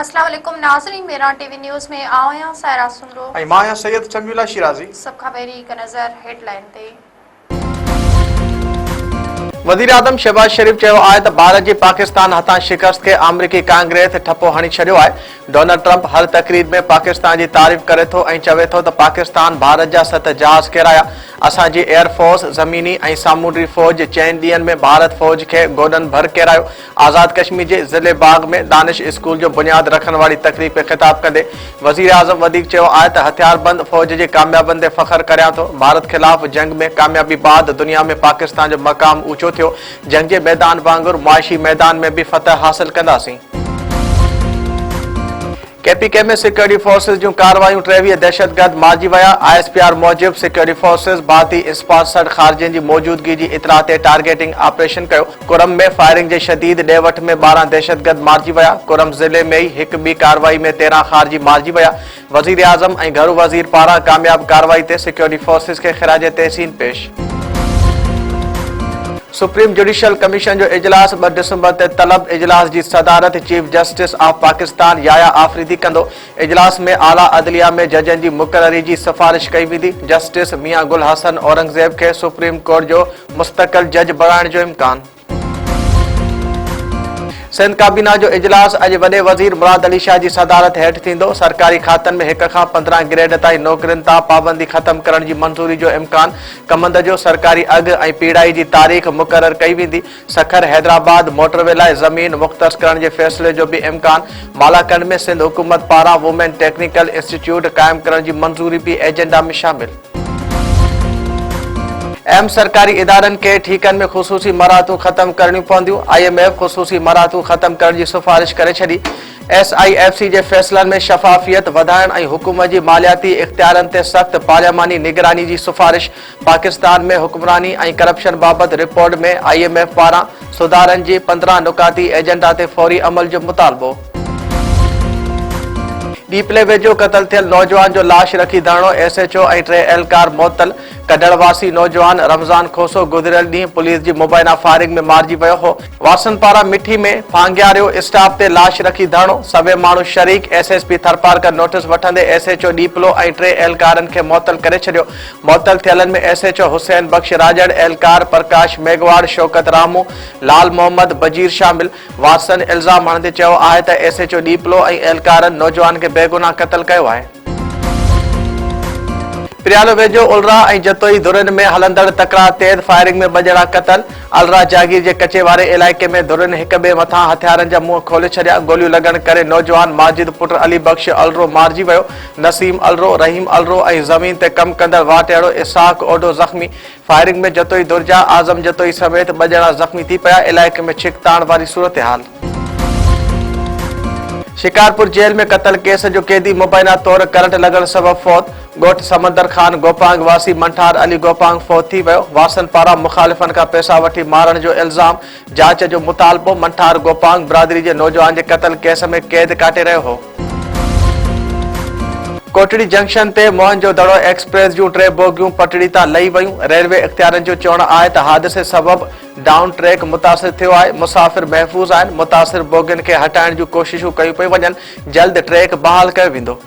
अस्सलाम वालेकुम नाज़रीन, मेरा टीवी न्यूज़ में आया सायरा सुनरो ऐं मां आहियां सैयद शमीउल्लाह शिराज़ी। सब खां पहिरीं हिकु नज़र हेडलाइन ते। वज़ीर आज़म शहबाज शरीफ़ चयो आहे त भारत जी पाकिस्तान हथां शिकस्त खे अमरीकी कांग्रेस ठपो हणी छॾियो आहे। डोनाल्ड ट्रंप हर तक़रीर में पाकिस्तान जी तारीफ़ करे थो ऐं चवे थो त पाकिस्तान भारत जा 7 जहाज़ किराया। असांजी एयरफोर्स ज़मीनी ऐं सामूंडी फ़ौज चइनि ॾींहनि में भारत फ़ौज खे गोॾनि भर किरायो। आज़ाद कश्मीर जे ज़िले बाग में दानिश स्कूल जो बुनियाद रखण वारी तक़रीब खे ख़िताब कंदे वज़ीर आज़म वधीक चयो आहे त हथियारबंद फ़ौज जी कामयाबनि ते फ़ख्र करियां थो। भारत ख़िलाफ़ जंग में कामयाबी बाद दुनिया में पाकिस्तान जो मक़ाम ऊचो थियो। जंग जे मैदान वांगुरु मुआशी मैदान में भी फतह हासिल कंदासीं। केपीके में सिक्योरिटी फोर्सेस जूं कार्रवायूं 23 दहशतगर्द मारिजी विया। ISPR मूजिब सिक्योरिटी फोर्सेस भारतीय इस्पात सड़ ख़ारजियुनि जी मौजूदगी जी इतला ते टारगेटिंग ऑपरेशन कयो। कुरम में फायरिंग जे शदीद ॾे-वठ में 12 दहशतगर्द मारिजी विया। कुरम ज़िले में ई हिकु ॿी कार्रवाई में 13 ख़ारजी मारिजी विया। वज़ीर आज़म ऐं घरू वज़ीर पारां कामयाब कार्रवाई ते सिक्योरिटी फोर्सेस खे ख़िराज तहसीन पेश। सुप्रीम जुडिशियल कमीशन जो इजलास 2 डिसंबर ते तलब। इजलास जी सदारत chief justice of Pakistan Yahya Afridi कंदो। इजलास में आला अदलिया में जजनि जी मुक़ररी जी सिफारिश कई वेंदी। जस्टिस मियां गुल हसन औरंगज़ेब खे सुप्रीम कोर्ट जो मुस्तक़िल जज बणाइण जो इम्कान। सिंध काबीना जो इजलास अॼु वॾे वज़ीर मुराद अली शाह जी सदारत हेठि थींदो। सरकारी खातनि में 1 खां 15 ग्रेड ताईं नौकरियुनि तां पाबंदी ख़तम करण जी मंज़ूरी जो इम्कान। कमंद जो सरकारी अघु ऐं पीड़ाई जी तारीख़ मुक़रर कई वेंदी। सखर हैदराबाद मोटरवे लाइ ज़मीन मुख़्तस करण जे फ़ैसिले जो बि इम्कान। मालाकंड में सिंध हुकूमत पारां वुमेन टेक्निकल इंस्टीट्यूट क़ाइमु करण जी मंज़ूरी बि एजेंडा में शामिल। अहम सरकारी इदारनि खे ठीकनि में ख़ुसूसी मराहतूं ख़त्म करणियूं पवंदियूं। IMF ख़ुसूसी मराहतूं ख़त्म करण जी सिफ़ारिश करे छॾी। SIFC जे फ़ैसिलनि में शफ़ाफ़ियत वधाइण ऐं हुकूमत जी मालियाती इख़्तियारनि ते सख़्त पार्लियामानी निगरानी जी सिफ़ारिश। पाकिस्तान में हुक्मरानी ऐं करप्शन बाबति रिपोर्ट में IMF पारां सुधारनि जी 15 नुकाती एजेंडा ते फ़ौरी अमल जो मुतालबो। डीपले वेझो क़तल थियल नौजवान जो लाश रखी धरणो। SHO ऐं 3 एहलकार मुअतल। कढड़वासी नौजवान रमज़ान खोसो गुज़िरियल ॾींहुं पुलिस जी मुबैना फायरिंग में मारिजी वियो हो। वासन पारां मिठी में फांगियारियो स्टाफ ते लाश रखी धरणो। सभई माण्हू शरीक। SSP थरपारकर नोटिस वठंदे SHO डीपलो ऐं 3 एहलकारनि खे मुअतल करे छॾियो। मुअतल थियलनि में SHO हुसैन बख्श राजड़, एहलकार प्रकाश मेघवाड़, शौकत रामू, लाल मोहम्मद बजीर शामिल। वासन इल्ज़ाम हणंदे चयो आहे त SHO डीपलो ऐं एहलकारनि नौजवान खे बेगुनाह क़तल कयो आहे। पिरियालो वेझो उलरा ऐं जतोई धुरनि में हलंदड़ तकरार तेज़ फायरिंग में 2 ॼणा क़तल। अलरा जागीर जे कचे वारे इलाइक़े में धुरनि हिक ॿिए मथां हथियारनि जा मुंहं खोले छॾिया। गोलियूं लॻण करे नौजवान माजिद पुट अली बख्श अलरो मारिजी वियो। नसीम अलरो, रहीम अलरो ऐं ज़मीन ते कमु कंदड़ वाटेड़ो इसहाक ओडो ज़ख़्मी। फायरिंग में जतोई दुर्जा आज़म जतोई समेत 2 ॼणा ज़ख़्मी थी पिया। इलाइक़े में छिकताण वारी सूरत हाल। शिकारपुर जेल में कतल केस जो कैदी मुबैना तौर करंट लॻण सबबि फौत। ॻोठ समंदर खान गोपांग वासी मंठार अली गोपांग फौत थी वियो। वासन पारां मुखालिफ़नि खां पैसा वठी मारण जो इल्ज़ाम। जांच जो मुतालबो। मंठार गोपांग बिरादरी जे नौजवान जे कतल केस में क़ैद काटे रहियो हो। कोटड़ी जंक्शन ते मोहनजोदड़ो एक्सप्रेस जूं 3 बोगियूं पटड़ी तां लही वयूं। रेलवे इख़्तियारनि जो चवणु आहे त हादिसे सबबि डाउन ट्रैक मुतासिर थियो आहे। मुसाफ़िर महफ़ूज़ आहिनि। मुतासिर बोगियुनि खे हटाइण जूं कोशिशूं कयूं पियूं वञनि। जल्द ट्रैक बहाल कयो वेंदो।